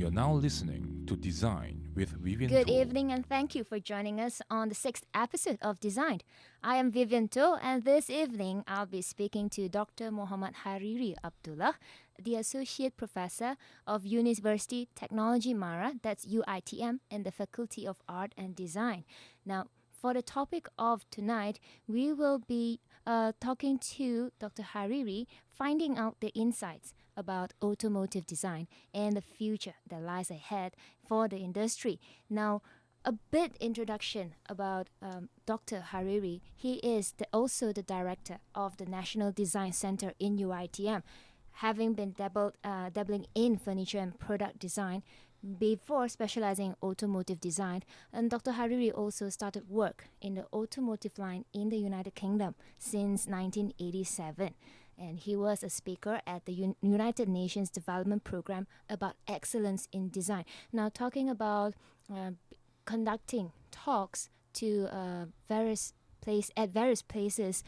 You're now listening to Design with Vivian Good Toh. evening and thank you for joining us on the 6th episode of Design. I am Vivian Toh and this evening I'll be speaking to Dr. Mohamad Hariri Abdullah, the Associate Professor of Universiti Teknologi Mara, that's UiTM, in the Faculty of Art and Design. Now, for the topic of tonight, we will be talking to Dr. Hariri, finding out the insights about automotive design and the future that lies ahead for the industry. Now, a bit introduction about Dr. Hariri. He is also the director of the National Design Center in UiTM, having been dabbling in furniture and product design before specializing in automotive design. And Dr. Hariri also started work in the automotive line in the United Kingdom since 1987. And he was a speaker at the United Nations Development Program about excellence in design. Now, talking about conducting talks to various places,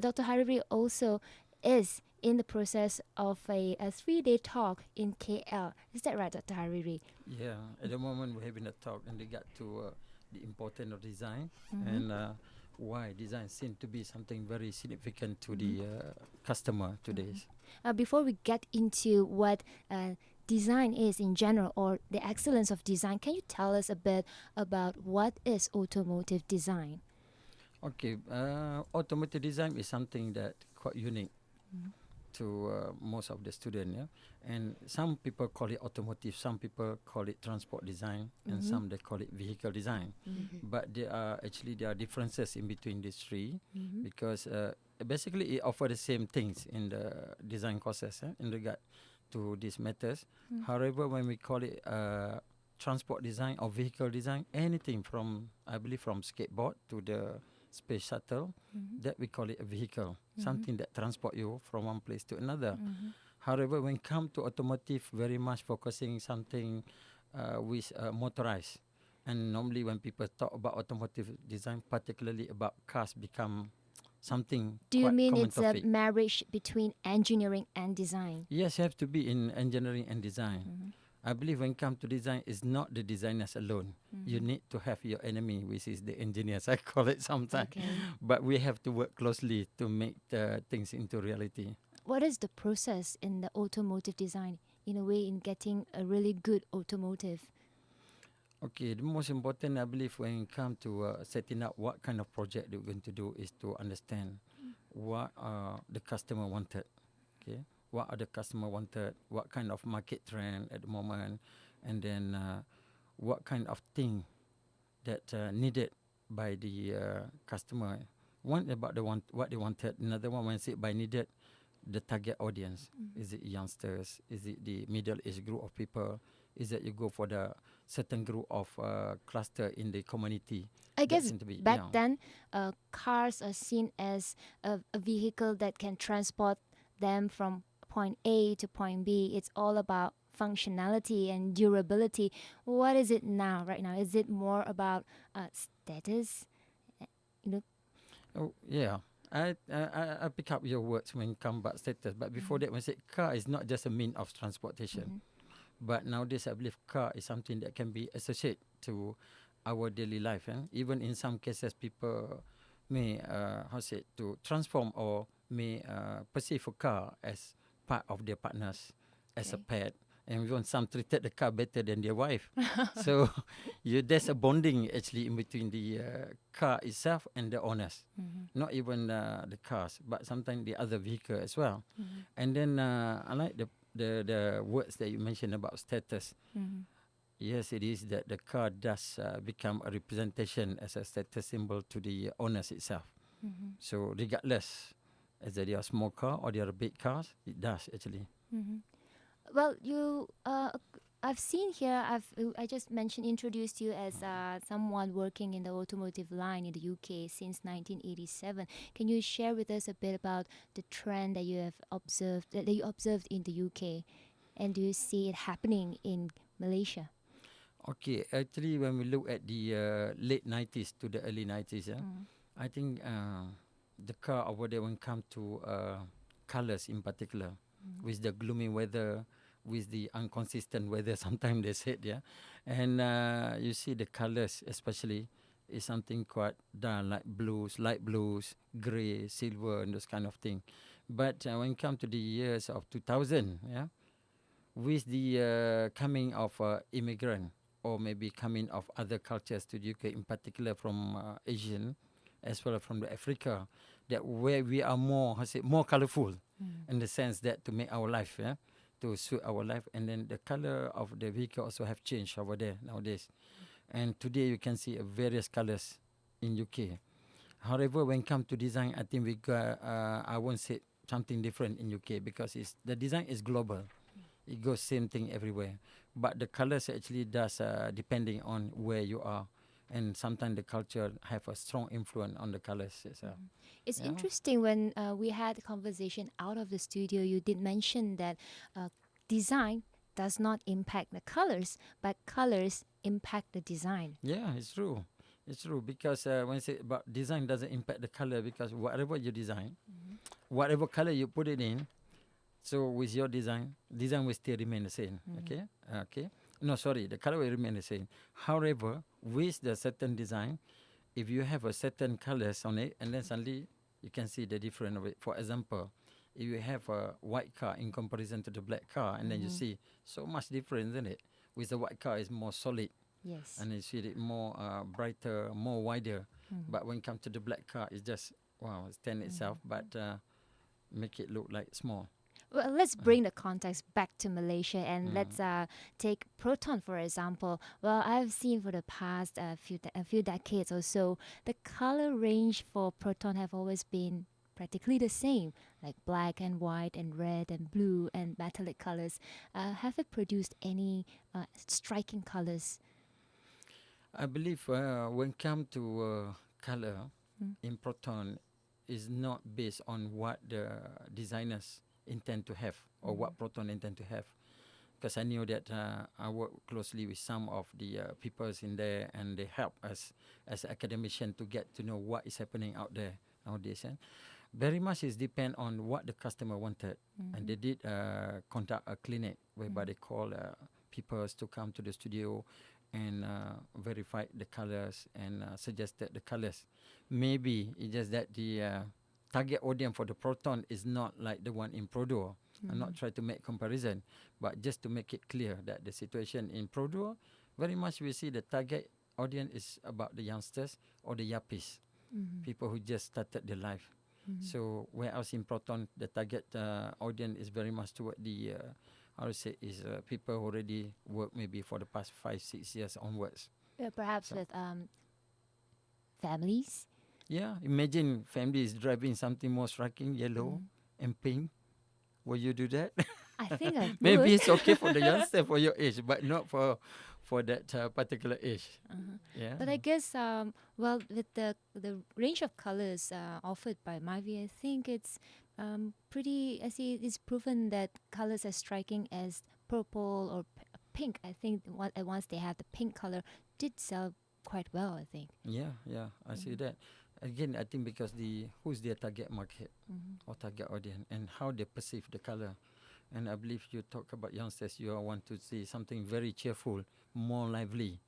Dr. Hariri also is in the process of a 3-day talk in KL. Is that right, Dr. Hariri? Yeah, at the moment we're having a talk in regard to the importance of design and why design seems to be something very significant to the customer today. Before we get into what design is in general or the excellence of design, can you tell us a bit about what is automotive design? Okay, automotive design is something that quite unique to most of the students, yeah. And some people call it automotive, some people call it transport design, and some they call it vehicle design. But there are differences in between these three because basically it offers the same things in the design courses in regard to these matters. However, when we call it transport design or vehicle design, anything from, I believe, from skateboard to the space shuttle, that we call it a vehicle, something that transport you from one place to another. However, when it comes to automotive, very much focusing something with motorized. And normally when people talk about automotive design, particularly about cars, become something Do you quite mean common it's topic. a marriage between engineering and design? Yes, you have to be in engineering and design. I believe when it comes to design, it's not the designers alone. You need to have your enemy, which is the engineers, I call it sometimes. Okay. But we have to work closely to make the things into reality. What is the process in the automotive design, in a way, in getting a really good automotive? Okay, the most important, I believe, when it comes to setting up what kind of project we're going to do is to understand what the customer wanted. Okay, what are the customer wanted, what kind of market trend at the moment, and then what kind of thing that needed by the customer. One about what they wanted, another one when I say by needed, the target audience. Is it youngsters? Is it the middle age group of people? Is that you go for the certain group of cluster in the community? I guess back then. then, cars are seen as a vehicle that can transport them from point A to point B. It's all about functionality and durability. What is it now, right now? Is it more about status? Oh, yeah. I pick up your words when it comes about status. But before that, when I said car is not just a mean of transportation. But nowadays, I believe car is something that can be associated to our daily life. Even in some cases, people may, to transform or may perceive a car as part of their partners, as a pet. And even some treated the car better than their wife. So there's a bonding actually in between the car itself and the owners. Not even the cars, but sometimes the other vehicle as well. And then I like the words that you mentioned about status. Yes, it is that the car does become a representation as a status symbol to the owners itself. So regardless, as they are small car or they are big cars, it does actually. Well, I've seen here, I just introduced you as someone working in the automotive line in the UK since 1987. Can you share with us a bit about the trend that you have observed, in the UK, and do you see it happening in Malaysia? Okay, actually, when we look at the late 90s to the early 90s, I think the car over there when it comes to colors in particular, with the gloomy weather, with the inconsistent weather. Sometimes they said, yeah, and you see the colors, especially, is something quite dull, like blues, light blues, grey, silver, and those kind of thing. But when it comes to the years of 2000, yeah, with the coming of immigrant or maybe coming of other cultures to the UK, in particular from Asian, as well as from the Africa, that where we are more, more colorful, in the sense that to make our life, yeah, to suit our life, and then the color of the vehicle also have changed over there nowadays. And today you can see various colors in UK. However, when it comes to design, I think we got, I won't say something different in UK because the design is global. It goes same thing everywhere. But the colors actually does depending on where you are. And sometimes the culture have a strong influence on the colors itself. It's interesting when we had a conversation out of the studio, you did mention that design does not impact the colors, but colors impact the design. Yeah, it's true. It's true because when I say about design doesn't impact the color, because whatever you design, whatever color you put it in, so with your design will still remain the same. Okay. No, sorry, the color will remain the same. However, with the certain design, if you have a certain colors on it, and then suddenly you can see the difference of it. For example, if you have a white car in comparison to the black car, and then you see so much difference, isn't it? With the white car, is more solid. Yes. And you see it more brighter, more wider. But when it comes to the black car, it's just, stand itself, but make it look like small. Well, let's bring the context back to Malaysia and let's take Proton, for example. Well, I've seen for the past few decades or so, the color range for Proton have always been practically the same, like black and white and red and blue and metallic colors. Have it produced any striking colors? I believe when it comes to color in Proton, is not based on what the designers intend to have or what Proton intend to have. Because I knew that I work closely with some of the peoples in there, and they help us as academician to get to know what is happening out there nowadays. Very much is depend on what the customer wanted. And they did conduct a clinic whereby they call peoples to come to the studio and verify the colors and suggested the colors. Maybe it's just that the target audience for the Proton is not like the one in Produr. I'm not trying to make comparison, but just to make it clear that the situation in Produr, very much we see the target audience is about the youngsters or the yuppies, people who just started their life. So whereas in Proton, the target audience is very much toward the is people who already work maybe for the past 5-6 years onwards. Perhaps with families? Yeah, imagine families driving something more striking, yellow and pink. Will you do that? I think I would. Maybe it's okay for the youngster for your age, but not for that particular age. Yeah. But I guess, with the range of colors offered by Mavi, I think it's pretty. I see it's proven that colors as striking as purple or pink. I think once they had the pink color, did sell quite well, I think. Yeah, I see that. Again, I think because who's their target market or target audience and how they perceive the color. And I believe you talk about youngsters, you want to see something very cheerful, more lively.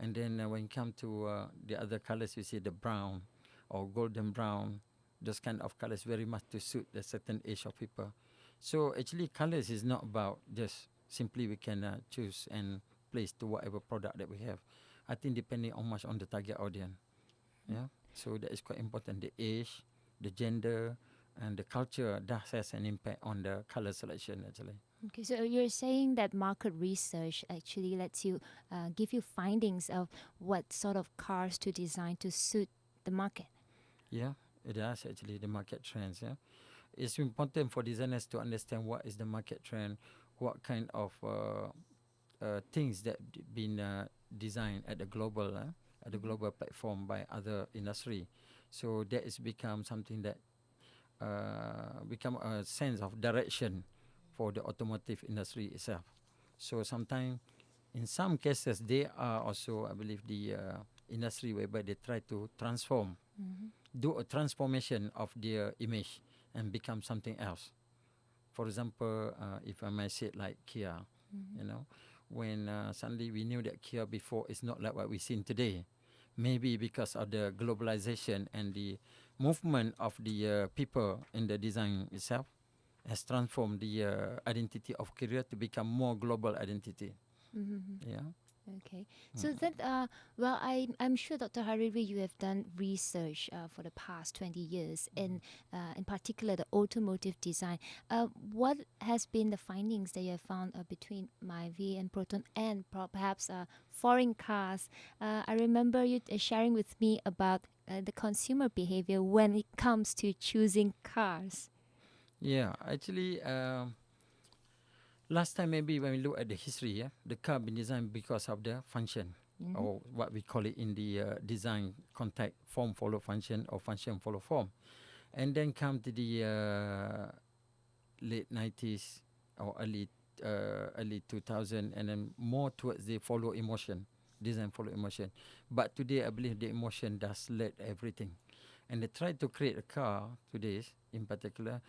And then when it comes to the other colors, you see the brown or golden brown, those kind of colors very much to suit the certain age of people. So actually colors is not about just simply we can choose and place to whatever product that we have. I think depending on much on the target audience. Yeah. So that is quite important. The age, the gender, and the culture does has an impact on the color selection actually. Okay, so you're saying that market research actually lets you give you findings of what sort of cars to design to suit the market. Yeah, it does actually, the market trends. Yeah, it's important for designers to understand what is the market trend, what kind of things that been designed at the global platform by other industry. So that is become something that become a sense of direction for the automotive industry itself. So sometimes, in some cases, they are also, I believe, the industry whereby they try to transform, do a transformation of their image and become something else. For example, if I may say it like Kia, you know, when suddenly we knew that Kia before is not like what we seen today. Maybe because of the globalization and the movement of the people in the design itself has transformed the identity of Korea to become more global identity. Yeah. Okay. So then, well, I'm sure, Dr. Hariri, you have done research for the past 20 years in particular, the automotive design. What has been the findings that you have found between Myvi and Proton and perhaps foreign cars? I remember you sharing with me about the consumer behavior when it comes to choosing cars. Yeah, actually, last time maybe when we look at the history, the car been designed because of the function, or what we call it in the design context, form follow function or function follow form. And then come to the late 90s or early 2000, and then more towards the follow emotion, design follow emotion. But today I believe the emotion does lead everything. And they try to create a car today, in particular,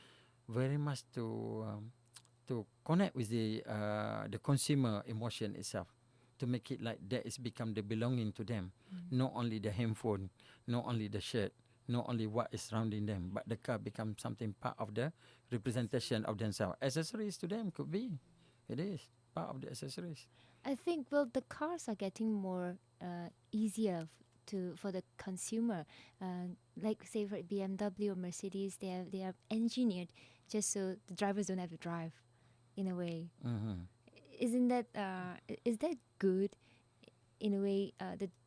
very much to connect with the consumer emotion itself, to make it like that is become the belonging to them, not only the handphone, not only the shirt, not only what is surrounding them, but the car becomes something part of the representation of themselves. Accessories to them could be, it is part of the accessories. I think, well, the cars are getting more easier for the consumer. Like say for BMW or Mercedes, they are engineered just so the drivers don't have to drive, in a way. Isn't that is that good? In a way,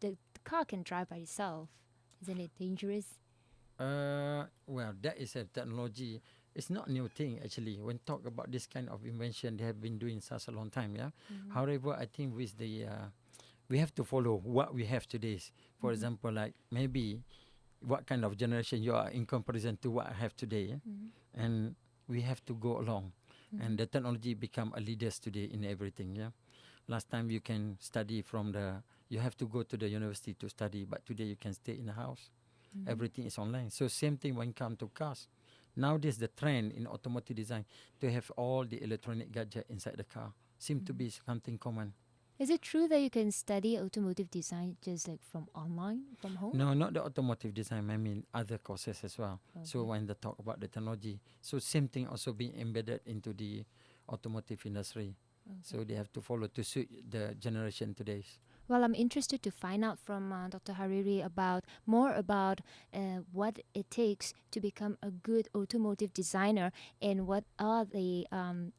the car can drive by itself. Isn't it dangerous? Well, that is a technology. It's not new thing actually. When talk about this kind of invention, they have been doing such a long time. Yeah. However, I think with the we have to follow what we have today. For example, like maybe what kind of generation you are in comparison to what I have today, and we have to go along. And the technology become a leaders today in everything. Yeah. Last time you can study you have to go to the university to study, but today you can stay in the house. Everything is online. So same thing when it comes to cars. Nowadays the trend in automotive design to have all the electronic gadget inside the car seem to be something common. Is it true that you can study automotive design just like from online, from home? No, not the automotive design. I mean other courses as well. So when they talk about the technology, so same thing also being embedded into the automotive industry. So they have to follow to suit the generation today. Well, I'm interested to find out from Dr. Hariri more about what it takes to become a good automotive designer and what are the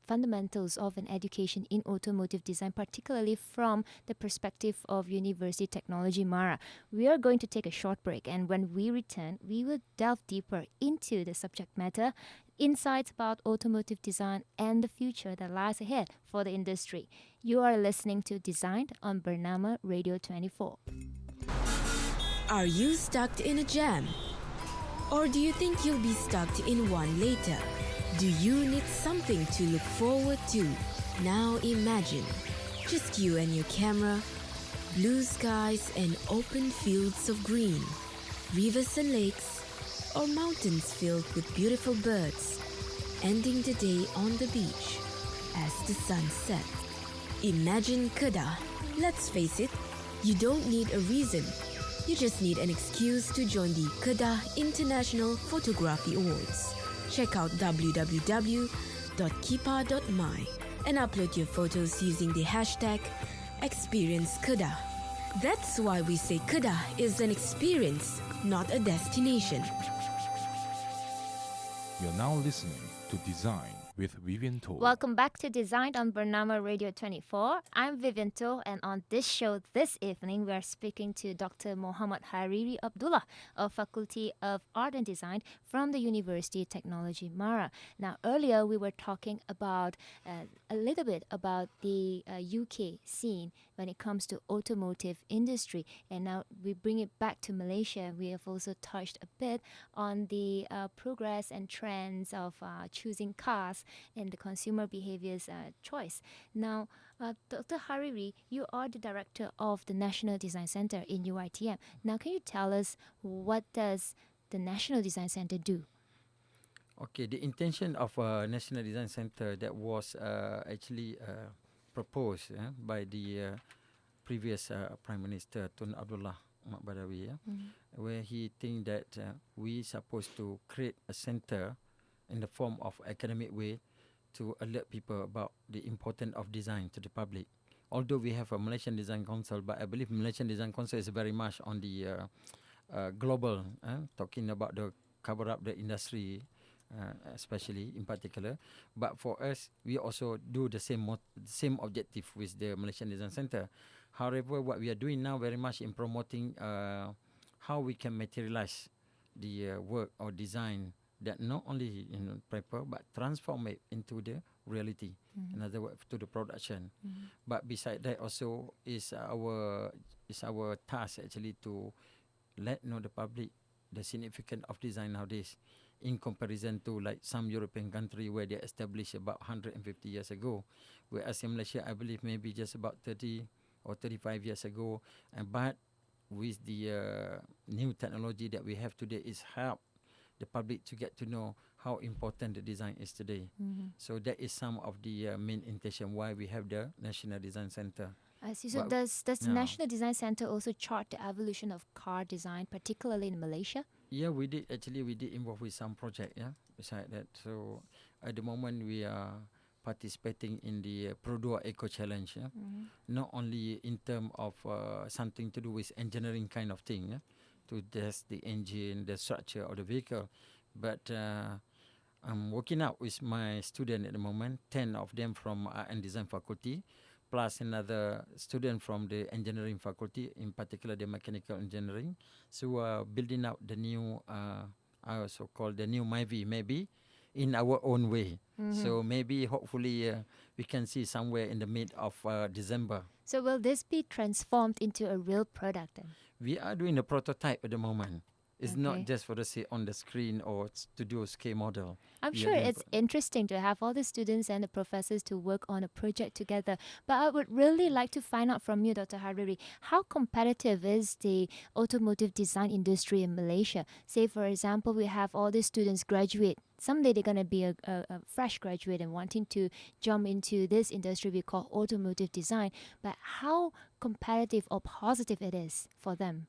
fundamentals of an education in automotive design, particularly from the perspective of Universiti Teknologi Mara. We are going to take a short break, and when we return, we will delve deeper into the subject matter, insights about automotive design and the future that lies ahead for the industry. You are listening to Designed on Bernama Radio24. Are you stuck in a jam? Or do you think you'll be stuck in one later? Do you need something to look forward to? Now imagine, just you and your camera, blue skies and open fields of green, rivers and lakes, or mountains filled with beautiful birds, ending the day on the beach as the sun sets. Imagine Kedah. Let's face it, you don't need a reason. You just need an excuse to join the Kedah International Photography Awards. Check out www.kipa.my and upload your photos using the hashtag #ExperienceKedah. That's why we say Kedah is an experience, not a destination. You're now listening to Design with Vivian Toh. Welcome back to Designed on Bernama Radio24. I'm Vivian Toh, and on this show this evening, we are speaking to Dr. Mohamad Hariri Abdullah of Faculty of Art and Design from the Universiti Teknologi Mara. Now, earlier we were talking about a little bit about the UK scene when it comes to automotive industry, and now we bring it back to Malaysia. We have also touched a bit on the progress and trends of choosing cars and the consumer behaviors choice. Now, Dr. Hariri, you are the director of the National Design Centre in UiTM. Now, can you tell us what does the National Design Centre do? Okay, the intention of National Design Center that was actually proposed by the previous Prime Minister Tun Abdullah Badawi, where he think that we supposed to create a center in the form of academic way to alert people about the importance of design to the public. Although we have a Malaysian Design Council, but I believe Malaysian Design Council is very much on the global, talking about the cover up the industry, especially in particular. But for us, we also do the same objective with the Malaysian Design Center. However, what we are doing now very much in promoting how we can materialize the work or design that not only in paper but transform it into the reality. In other words, to the production. But beside that also is our task actually to let know the public the significance of design nowadays in comparison to like some European country where they established about 150 years ago, whereas in Malaysia I believe maybe just about 30 or 35 years ago. But with the new technology that we have today is help the public to get to know how important the design is today. So that is some of the main intention why we have the National Design Center. I see. So does the National Design Center also chart the evolution of car design, particularly in Malaysia? Yeah, we did involve with some project, beside that. So at the moment we are participating in the Produa Eco Challenge, not only in terms of something to do with engineering kind of thing, to test the engine, the structure of the vehicle, but I'm working out with my student at the moment, 10 of them from Art and Design Faculty, plus another student from the engineering faculty, in particular the mechanical engineering. So building out the new, I also call the new MyV, maybe in our own way. So maybe hopefully we can see somewhere in the mid of December. So will this be transformed into a real product then? We are doing a prototype at the moment. It's not Okay. just for the say on the screen or to do a scale model. I'm We are sure doing it's interesting to have all the students and the professors to work on a project together. But I would really like to find out from you, Dr. Hariri, how competitive is the automotive design industry in Malaysia? Say, for example, we have all the students graduate. Someday they're going to be a fresh graduate and wanting to jump into this industry we call automotive design. But how competitive or positive it is for them?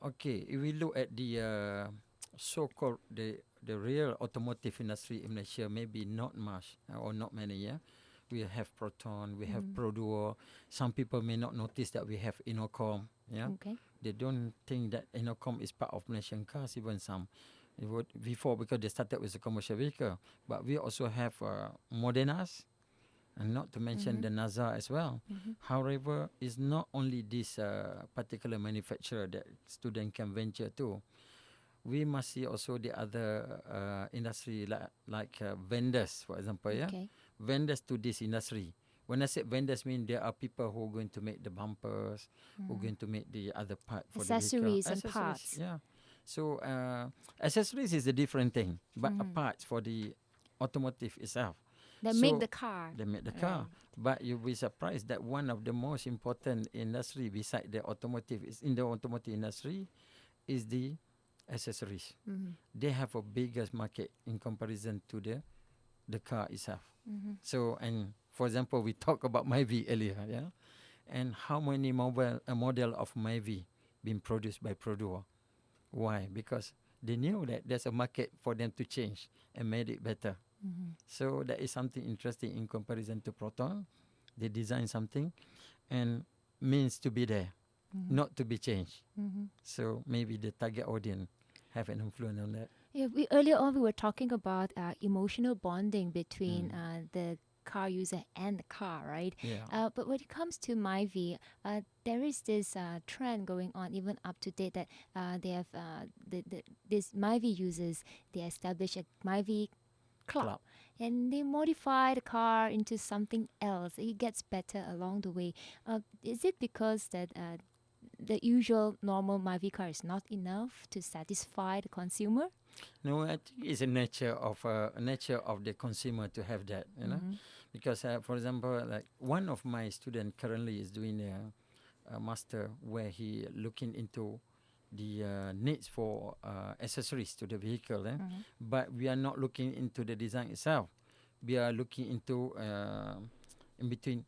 Okay, if we look at the so-called the real automotive industry in Malaysia, maybe not much or not many. We have Proton, we have Produo. Some people may not notice that we have Inocom. Okay. They don't think that Inocom is part of Malaysian cars. Even some before, because they started with a commercial vehicle. But we also have Modenas, and not to mention the NASA as well. However, it's not only this particular manufacturer that student can venture to. We must see also the other industry like vendors, for example. Okay. Vendors to this industry. When I say vendors, mean there are people who are going to make the bumpers, who are going to make the other part for Accessories the and vehicle. parts. Yeah. So accessories is a different thing, but parts for the automotive itself. They So make the car. They make the car. But you'll be surprised that one of the most important industry beside the automotive is in the automotive industry is the accessories. They have a biggest market in comparison to the car itself. So, and for example, we talked about MyV earlier, and how many model of MyV being produced by Produa? Why? Because they knew that there's a market for them to change and made it better. So that is something interesting in comparison to Proton. They design something and means to be there, not to be changed. So maybe the target audience have an influence on that. Yeah, earlier on we were talking about emotional bonding between the car user and the car, right? Yeah. But when it comes to MyV, there is this trend going on even up to date that they have these MyV users, they establish a MyV club. And they modify the car into something else. It gets better along the way. Is it because that the usual normal MyV car is not enough to satisfy the consumer? No, I think it's a nature of the consumer to have that, because for example, like one of my students currently is doing a master where he looking into the needs for accessories to the vehicle, but we are not looking into the design itself. We are looking into in between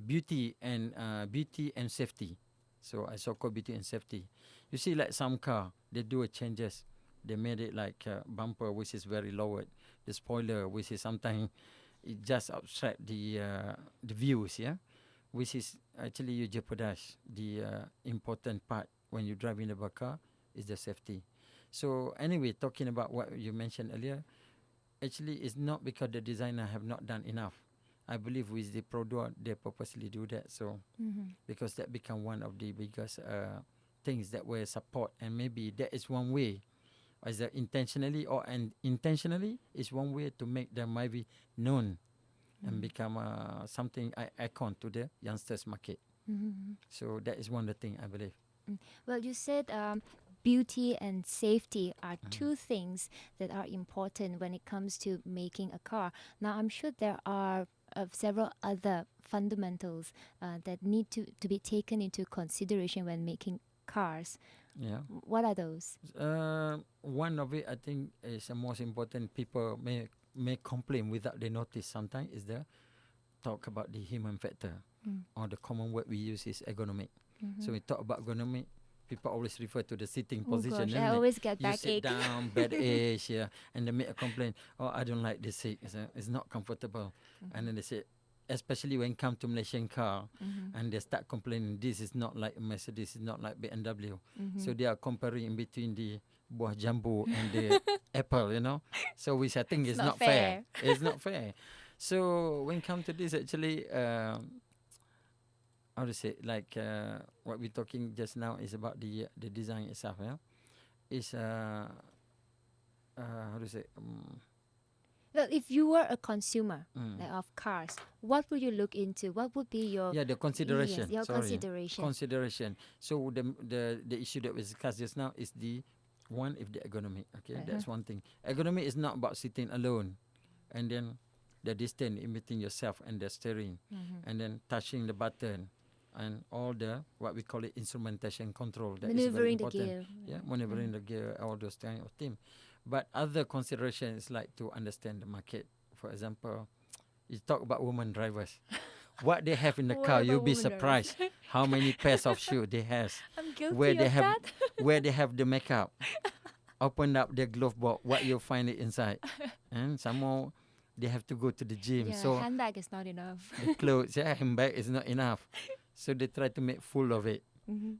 beauty and safety. So I so-called beauty and safety. You see, like some car, they do a changes. They made it like bumper, which is very lowered. The spoiler, which is sometimes it just obstruct the views, yeah, which is actually you jeopardize the important part when you drive in the car is the safety. So anyway, talking about what you mentioned earlier, actually it's not because the designer have not done enough. I believe with the product they purposely do that. So because that become one of the biggest things that we support, and maybe that is one way, either intentionally or unintentionally, is one way to make them maybe known and become something icon to the youngsters market. So that is one of the things I believe. Well, you said beauty and safety are two things that are important when it comes to making a car. Now, I'm sure there are several other fundamentals that need to be taken into consideration when making cars. Yeah. What are those? One of it, I think, is the most important. People may complain without they notice sometimes, is the talk about the human factor, or the common word we use is ergonomic. So we talk about ergonomic, people always refer to the sitting position. Gosh, I always get you backache. sit down, bad edge, yeah, and they make a complaint. Oh, I don't like this seat. It's not comfortable. And then they say, especially when come to Malaysian car, and they start complaining, this is not like Mercedes, is not like BMW. So they are comparing in between the buah jambu and the apple, you know. So which I think is not fair. It's not fair. So when come to this, actually, how to say, like what we're talking just now is about the design itself. Yeah, is how to say. Well, if you were a consumer of cars, what would you look into? What would be your the consideration? Yes, your consideration. Consideration. So the issue that we discussed just now is the one, if the ergonomic. Okay, that's one thing. Ergonomic is not about sitting alone, and then the distance in between yourself and the steering, and then touching the button, and all the what we call it instrumentation control. That is very maneuvering the important. gear. Yeah, maneuvering the gear, all those kind of things. But other considerations like to understand the market. For example, you talk about women drivers. What they have in the What car, about you'll be women drivers? surprised how many pairs of shoes they have. I'm guilty Where they of have that. where they have the makeup. Open up their glove box, what you'll find it inside. And some more, they have to go to the gym. Yeah, So handbag is not enough. the clothes, handbag is not enough. So they try to make full of it.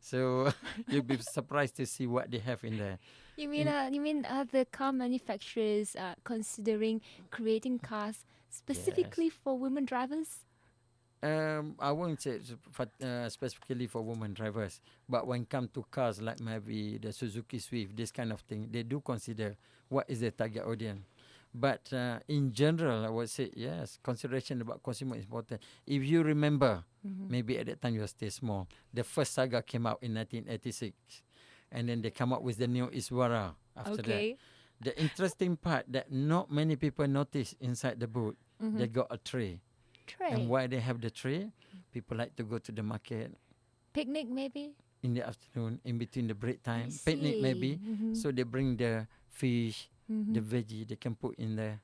So you'll be surprised to see what they have in there. You mean the car manufacturers are considering creating cars specifically for women drivers? I won't say specifically for women drivers, but when it comes to cars like maybe the Suzuki Swift, this kind of thing, they do consider what is the target audience. But in general, I would say yes, consideration about consumer is important. If you remember, maybe at that time you were still small, the first Saga came out in 1986, and then they come up with the new Iswara after that. The interesting part that not many people notice inside the boot, they got a tray. And why they have the tray? People like to go to the market. Picnic maybe? In the afternoon, in between the break time. Picnic maybe. So they bring the fish, the veggie, they can put in there.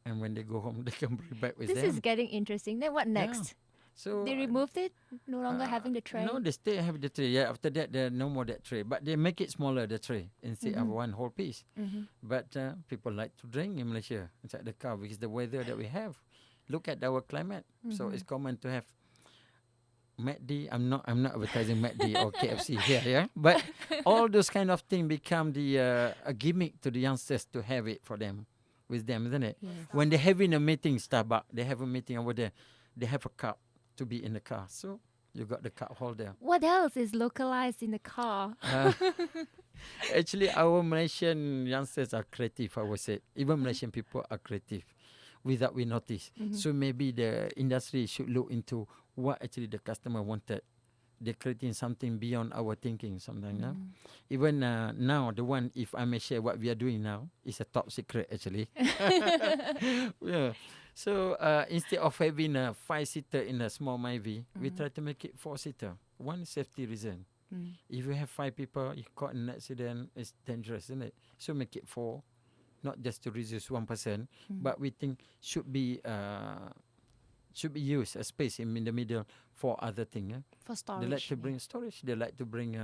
And when they go home, they can bring back with them. This is getting interesting. Then what next? So they removed it? No longer having the tray? No, they still have the tray. Yeah, after that, there no more that tray. But they make it smaller, the tray, instead of one whole piece. But people like to drink in Malaysia inside the car because the weather that we have. Look at our climate. So it's common to have McD. I'm not advertising McD or KFC here, yeah. But all those kind of things become the a gimmick to the youngsters to have it for them, with them, isn't it? Yes. When they're having a meeting, Starbucks, they have a meeting over there. They have a cup to be in the car. So you got the cup holder. What else is localized in the car? Actually, our Malaysian youngsters are creative, I would say. Even Malaysian people are creative without we notice. So maybe the industry should look into what actually the customer wanted. They're creating something beyond our thinking sometimes. Yeah? Even now, the one, if I may share what we are doing now, is a top secret actually. Yeah. So instead of having a 5-seater in a small Myvi, we try to make it 4-seater. One safety reason. If you have 5 people, you caught in an accident, it's dangerous, isn't it? So make it 4, not just to reduce one person, but we think should be used a space in the middle for other things. For storage. They like to bring storage. They like to bring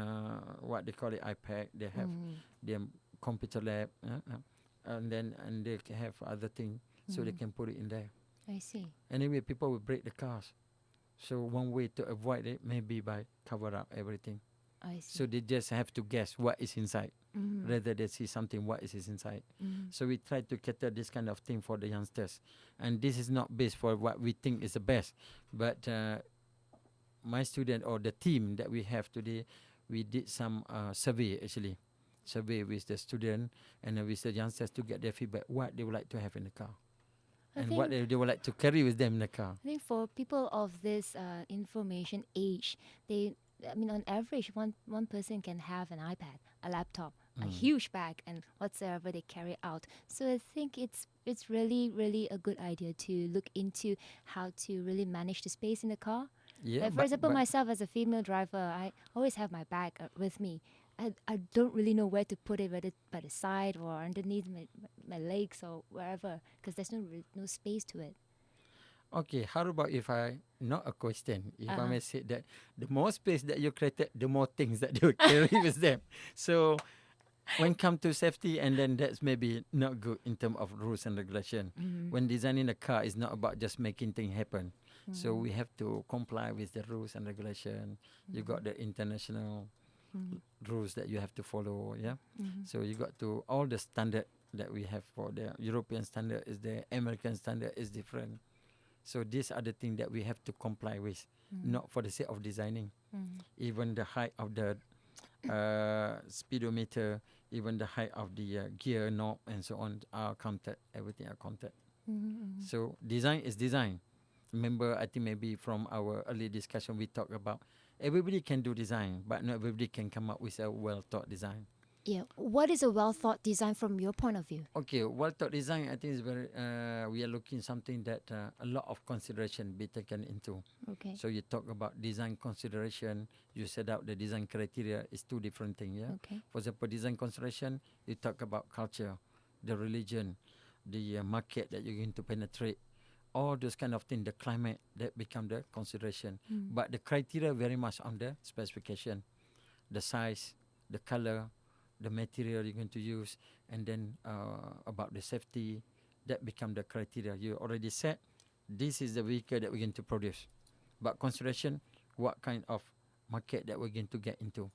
what they call it iPad. They have their computer lab, and they can have other things, so they can put it in there. I see. Anyway, people will break the cars. So one way to avoid it may be by cover up everything. I see. So they just have to guess what is inside, rather they see something what is inside. So we try to cater this kind of thing for the youngsters, and this is not based for what we think is the best, but my student or the team that we have today, we did some survey with the student and with the youngsters to get their feedback what they would like to have in the car. And what they would like to carry with them in the car. I think for people of this information age, on average, one person can have an iPad, a laptop, a huge bag, and whatsoever they carry out. So I think it's really, really a good idea to look into how to really manage the space in the car. Yeah, Like for example, myself as a female driver, I always have my bag with me. I don't really know where to put it, whether by the side or underneath my legs or wherever, because there's no space to it. Okay, how about if not a question, if I may say that the more space that you created, the more things that you carry with them. So when come to safety, and then that's maybe not good in terms of rules and regulation. When designing a car, it's not about just making things happen. So we have to comply with the rules and regulation. You got the international rules that you have to follow, So you got to all the standard that we have. For the European standard is the American standard is different. So these are the things that we have to comply with, not for the sake of designing. Even the height of the speedometer, even the height of the gear knob and so on are counted. Everything are counted. So design is design. Remember, I think maybe from our early discussion we talked about everybody can do design, but not everybody can come up with a well-thought design. Yeah. What is a well-thought design from your point of view? Okay, well-thought design, I think is very, we are looking something that a lot of consideration be taken into. Okay. So you talk about design consideration, you set out the design criteria, is 2 different things, Okay. For example, design consideration, you talk about culture, the religion, the market that you're going to penetrate, all those kind of things, the climate, that become the consideration. But the criteria very much on the specification, the size, the color, the material you're going to use, and then about the safety, that become the criteria. You already said, this is the vehicle that we're going to produce. But consideration, what kind of market that we're going to get into.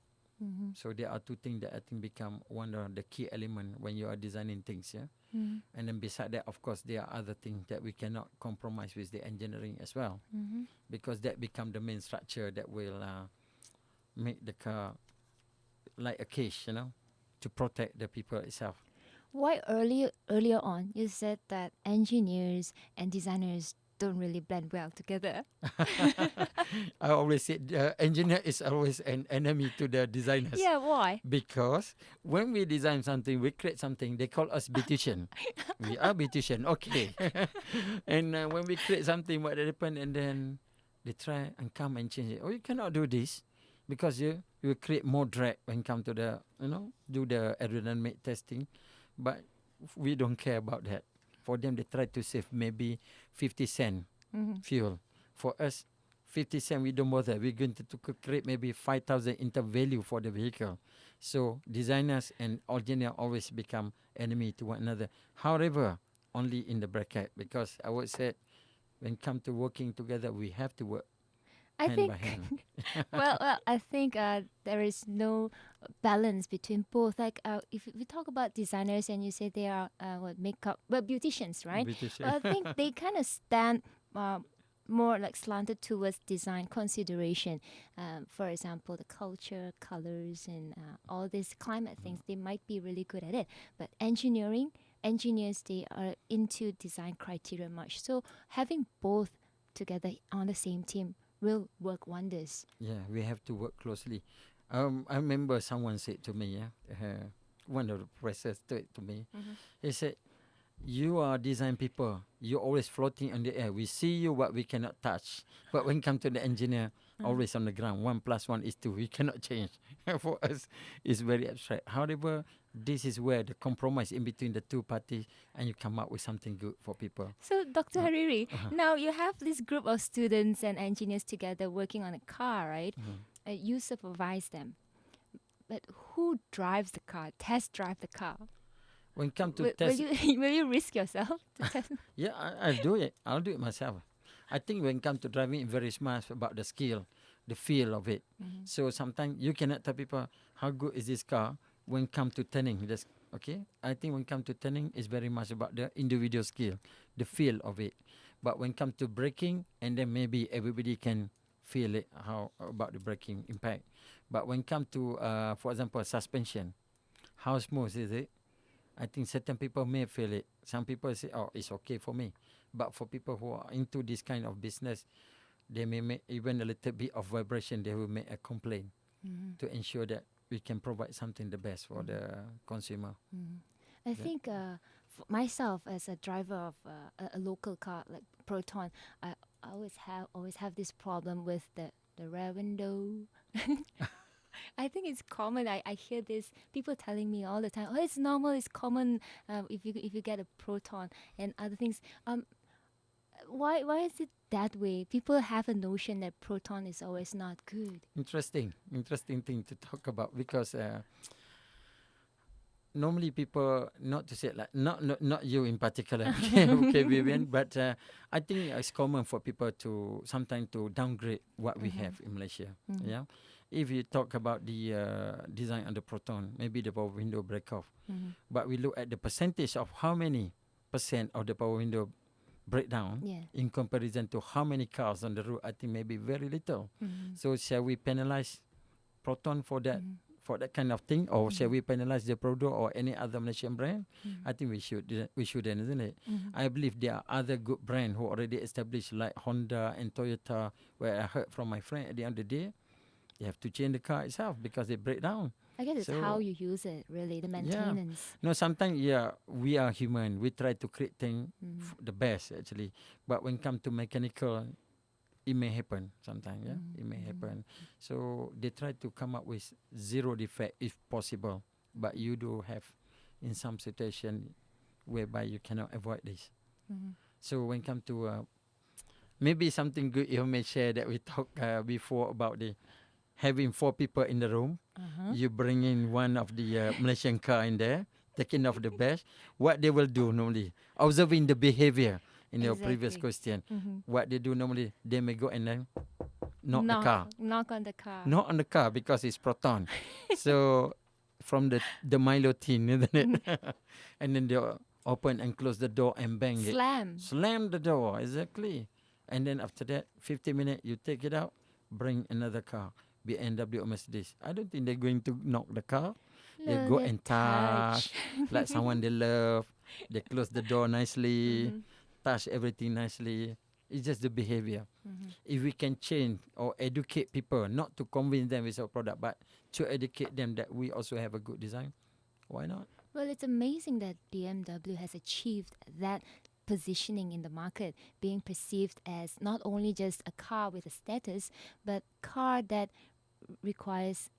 So there are 2 things that I think become one of the key element when you are designing things, And then beside that, of course, there are other things that we cannot compromise with the engineering as well, because that become the main structure that will make the car like a cage, to protect the people itself. Why earlier on you said that engineers and designers don't really blend well together? I always said engineer is always an enemy to the designers. Yeah, why? Because when we design something, we create something, they call us beautician. We are beautician, okay. And when we create something, what happen, and then they try and come and change it. Oh, you cannot do this, because you will create more drag when come to the, do the aerodynamic testing. But we don't care about that. For them, they try to save maybe 50 cents fuel. For us, 50 cents, we don't bother. We're going to create maybe 5,000 into value for the vehicle. So designers and engineers always become enemy to one another. However, only in the bracket, because I would say when come to working together, we have to work hand by hand. well, I think there is no balance between both. Like if we talk about designers and you say they are beauticians, right? Beautician. Well, I think they kind of stand more like slanted towards design consideration. For example, the culture, colors, and all these climate things, they might be really good at it. But engineers, they are into design criteria much. So having both together on the same team will work wonders. Yeah, we have to work closely. I remember someone said to me, one of the professors said to me, he said, you are design people, you're always floating on the air. We see you, but we cannot touch. But when it comes to the engineer, always on the ground. 1 + 1 = 2. You cannot change. For us, it's very abstract. However, this is where the compromise in between the two parties, and you come up with something good for people. So, Dr. Hariri, now you have this group of students and engineers together working on a car, right? You supervise them. But who drives the car, test drive the car? When it comes to Will test, will you risk yourself to test? yeah, I'll do it. I'll do it myself. I think when it comes to driving, it's very smart about the skill, the feel of it. So sometimes you cannot tell people how good is this car when it comes to turning. Okay? I think when it comes to turning, it's very much about the individual skill, the feel of it. But when it comes to braking, and then maybe everybody can feel it, how about the braking impact. But when it comes to, for example, suspension, how smooth is it? I think certain people may feel it. Some people say, oh, it's okay for me. But for people who are into this kind of business, they may make even a little bit of vibration, they will make a complaint to ensure that we can provide something the best for the consumer. I think for myself as a driver of a local car like Proton, I always have this problem with the rear window. I think it's common. I hear this people telling me all the time. Oh, it's normal. It's common if you get a Proton and other things. Why is it that way? People have a notion that Proton is always not good. Interesting thing to talk about, because normally people, not to say like not you in particular, okay, Vivian, but I think it's common for people to sometimes to downgrade what we have in Malaysia. Yeah, if you talk about the design on the Proton, maybe the power window break off, but we look at the percentage of how many percent of the power window breakdown in comparison to how many cars on the road. I think maybe very little. So shall we penalize Proton for that? For that kind of thing, or shall we penalize the product or any other Malaysian brand? I think we shouldn't, isn't it? I believe there are other good brands who already established, like Honda and Toyota, where I heard from my friend at the end of the day, you have to change the car itself because they break down. I guess it's how you use it, really, the maintenance. No, sometimes, we are human. We try to create things the best, actually. But when it comes to mechanical, it may happen sometimes, it may happen. So they try to come up with zero defect if possible, but you do have in some situation whereby you cannot avoid this. So when it comes to maybe something good you may share that we talked before about the having 4 people in the room, you bring in one of the Malaysian car in there, taking off the badge. What they will do normally, observing the behavior. In your previous question, what they do normally, they may go and then knock the car. Knock on the car. Not on the car because it's Proton. So from the Milo tin, isn't it? And then they open and close the door and bang it. Slam the door, exactly. And then after that, 50 minutes, you take it out, bring another car, BMW or Mercedes. I don't think they're going to knock the car. They go and touch like someone they love. They close the door nicely. Touch everything nicely. It's just the behavior. If we can change or educate people, not to convince them with our product, but to educate them that we also have a good design, why not? Well, it's amazing that BMW has achieved that positioning in the market, being perceived as not only just a car with a status, but car that requires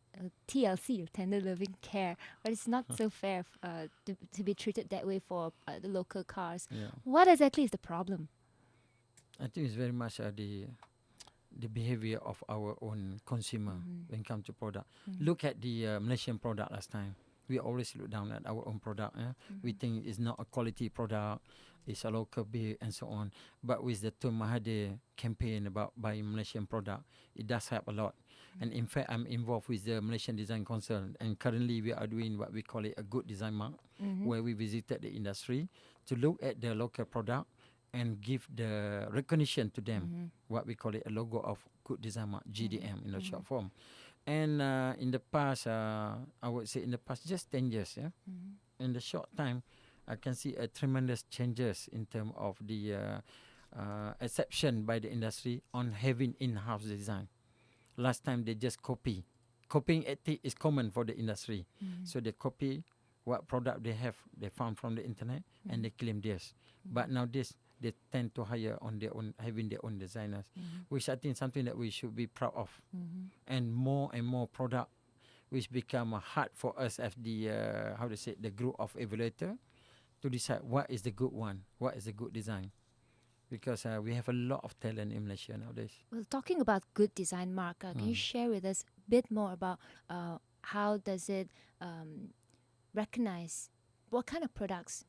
TLC, tender loving care, but it's not so fair to be treated that way for the local cars. What exactly is the problem? I think it's very much the behavior of our own consumer when it comes to product. Look at the Malaysian product last time. We always look down at our own product. We think it's not a quality product, it's a local build and so on. But with the Tun Mahathir campaign about buying Malaysian product, it does help a lot. And in fact, I'm involved with the Malaysian Design Council, and currently we are doing what we call it a good design mark, where we visited the industry to look at the local product and give the recognition to them, what we call it a logo of good design mark, GDM in a short form. And in the past, I would say in the past just 10 years, in the short time, I can see a tremendous changes in terms of the acceptance by the industry on having in-house design. Last time they just copy. Copying ethic is common for the industry. So they copy what product they have, they found from the internet, and they claim theirs. But nowadays, they tend to hire on their own, having their own designers, which I think something that we should be proud of. And more product, which become hard for us as the the group of evaluator to decide what is the good one, what is the good design, because we have a lot of talent in Malaysia nowadays. Well, talking about good design, Mark, can you share with us a bit more about how does it recognize what kind of products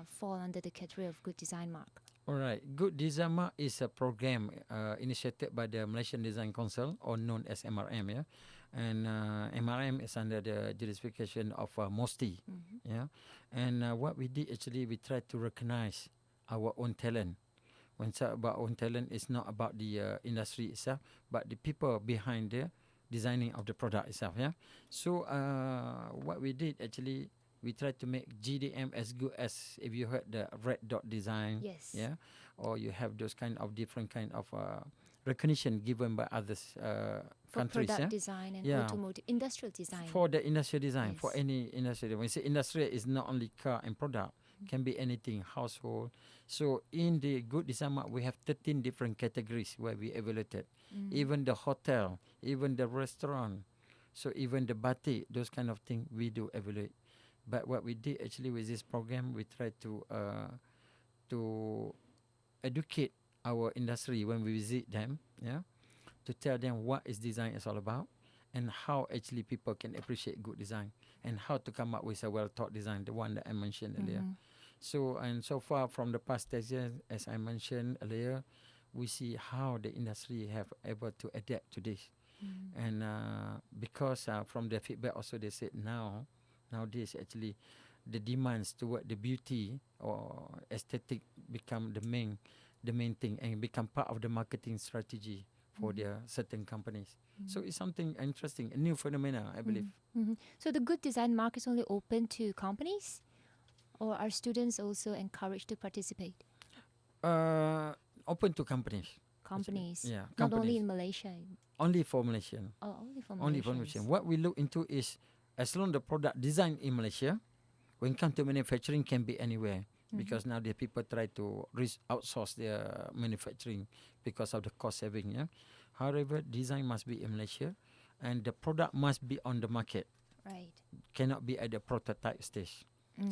fall under the category of good design, Mark? All right, Good Design Mark is a program initiated by the Malaysian Design Council, or known as MRM, yeah. And MRM is under the jurisdiction of MOSTI, yeah. And what we did actually, we tried to recognize our own talent. When it's about own talent, it's not about the industry itself, but the people behind the designing of the product itself, yeah. So what we did actually, we tried to make GDM as good as, if you heard the red dot design, Yes. yeah, or you have those kind of different kind of recognition given by others For countries, product yeah. design and Yeah. automotive, industrial design. For the industrial design, for Yes. any industrial. When you say industrial, is not only car and product, can be anything, household. So in the Good Design Mark, we have 13 different categories where we evaluated. Even the hotel, even the restaurant, so even the batik, those kind of thing we do evaluate. But what we did actually with this program, we tried to educate our industry when we visit them, yeah, to tell them what is design is all about, and how actually people can appreciate good design, and how to come up with a well-thought design, the one that I mentioned earlier. So far from the past 10 years, as I mentioned earlier, we see how the industry have able to adapt to this. And because from the feedback also, they said nowadays actually the demands toward the beauty or aesthetic become the main thing, and become part of the marketing strategy for their certain companies. So it's something interesting, a new phenomena, I believe. So the good design mark is only open to companies, or are students also encouraged to participate? Open to companies. Companies, Yeah, not only companies. in Malaysia. Only for Malaysian. Oh, only for Only for Malaysians. Malaysian. What we look into is, as long the product designed in Malaysia, when come to manufacturing, can be anywhere. Because now the people try to outsource their manufacturing because of the cost saving. Yeah. However, design must be in Malaysia, and the product must be on the market. Right. Cannot be at the prototype stage.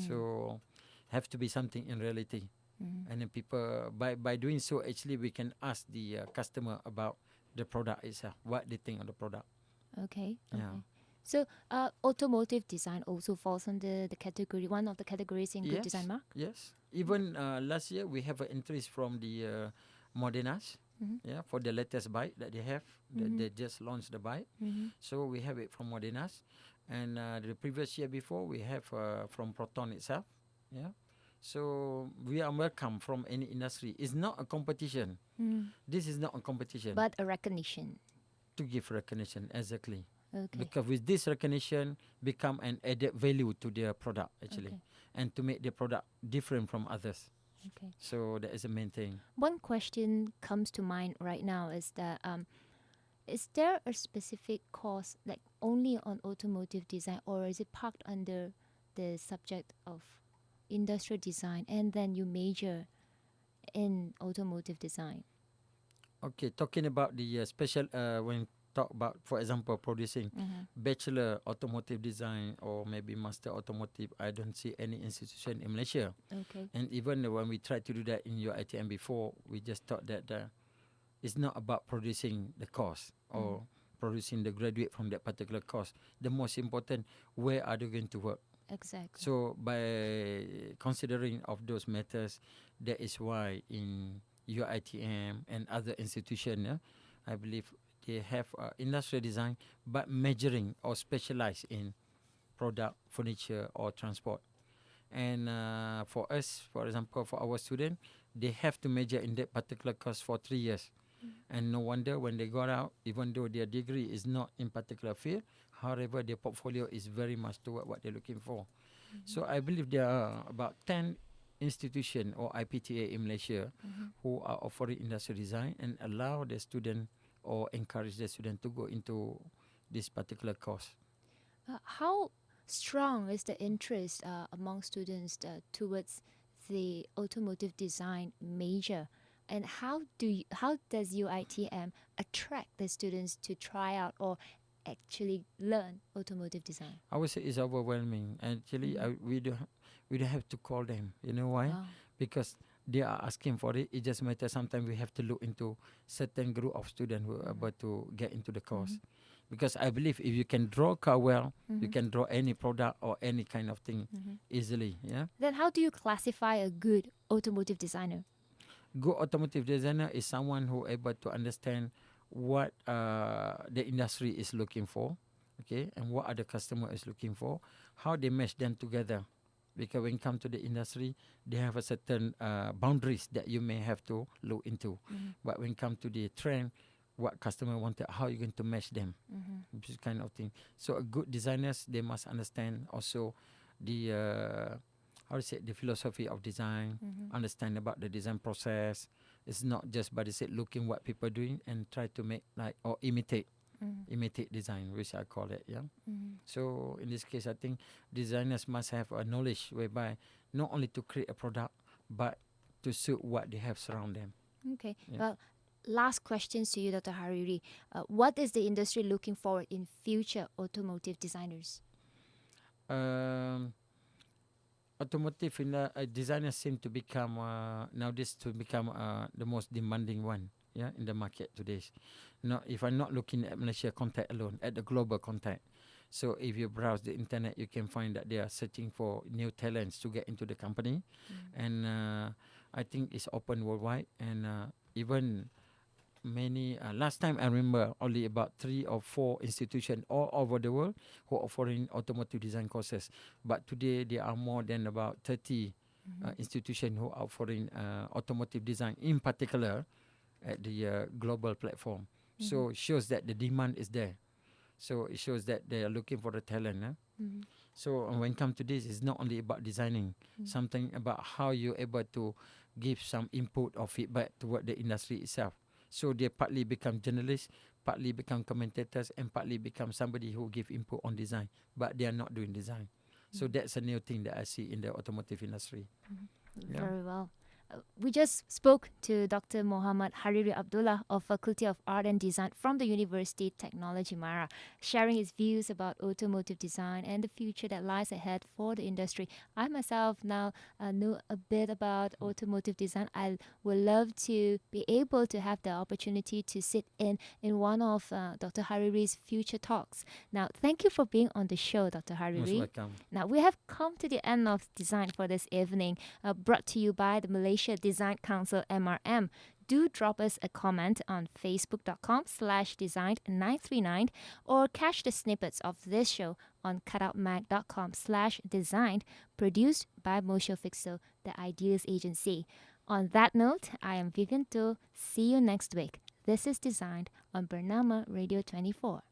So have to be something in reality. And then people, by doing so, actually we can ask the customer about the product itself, what they think of the product. Okay. Yeah. Okay. So automotive design also falls under the category, one of the categories in Good Design Mark? Yes. Even last year, we have an interest from the Modenas, yeah, for the latest bike that they have. They just launched the bike. So we have it from Modenas. And the previous year before, we have from Proton itself. Yeah. So we are welcome from any industry. It's not a competition. This is not a competition. But a recognition. To give recognition, exactly. Okay. Because with this recognition, become an added value to their product, actually. Okay. And to make the product different from others. Okay. So that is the main thing. One question comes to mind right now is that is there a specific course like only on automotive design, or is it parked under the subject of industrial design and then you major in automotive design? Okay, talking about the special, when talk about, for example, producing bachelor automotive design or maybe master automotive, I don't see any institution in Malaysia. Okay. And even when we tried to do that in UiTM before, we just thought that it's not about producing the course or producing the graduate from that particular course. The most important, where are they going to work? Exactly. So by considering of those matters, that is why in UiTM and other institutions, I believe they have industrial design, but majoring or specialize in product, furniture, or transport. And for us, for example, for our student, they have to major in that particular course for 3 years. And no wonder when they got out, even though their degree is not in particular field, however, their portfolio is very much toward what they're looking for. So I believe there are about 10 institutions or IPTA in Malaysia who are offering industrial design and allow the student or encourage the student to go into this particular course. How strong is the interest among students towards the automotive design major, and how does UiTM attract the students to try out or actually learn automotive design? I would say it's overwhelming. Actually, we don't have to call them. You know why? Wow. Because they are asking for it. It just matters sometimes we have to look into certain group of students who are about to get into the course. Because I believe if you can draw car well, you can draw any product or any kind of thing easily. Yeah. Then how do you classify a good automotive designer? Good automotive designer is someone who able to understand what the industry is looking for, okay, and what other customer is looking for, how they mesh them together. Because when it comes to the industry, they have a certain boundaries that you may have to look into. But when it comes to the trend, what customer wanted, how you going to mesh them, this kind of thing. So a good designers, they must understand also the the philosophy of design, understand about the design process. It's not just by the say looking what people are doing and try to make like or imitate design, which I call it. Yeah. So in this case, I think designers must have a knowledge whereby not only to create a product but to suit what they have surround them. Okay. Yeah. Well, last questions to you, Dr. Hariri. What is the industry looking forward in future automotive designers? Automotive designers seem to become nowadays to become the most demanding one, yeah, in the market today. Not if I'm not looking at Malaysia context alone, at the global context. So if you browse the internet, you can find that they are searching for new talents to get into the company, and I think it's open worldwide, and even many last time I remember only about 3 or 4 institutions all over the world who are offering automotive design courses, but today there are more than about 30 institutions who are offering automotive design in particular at the global platform. So it shows that the demand is there, so it shows that they are looking for the talent. So when it comes to this, it's not only about designing, something about how you're able to give some input or feedback toward the industry itself. So they partly become journalists, partly become commentators, and partly become somebody who give input on design, but they are not doing design. So that's a new thing that I see in the automotive industry. Yeah. Very well. We just spoke to Dr. Mohamad Hariri Abdullah of Faculty of Art and Design from the Universiti Teknologi Mara, sharing his views about automotive design and the future that lies ahead for the industry. I myself now know a bit about automotive design. I would love to be able to have the opportunity to sit in one of Dr. Hariri's future talks. Now, thank you for being on the show, Dr. Most Hariri. welcome. Now, we have come to the end of Design for this evening, brought to you by the Malaysia Design Council, MRM. Do drop us a comment on facebook.com/designed939 or catch the snippets of this show on cutoutmag.com/designed, produced by Motion Fixo, the Ideas Agency. On that note, I am Vivian Toh. See you next week. This is Designed on Bernama Radio 24.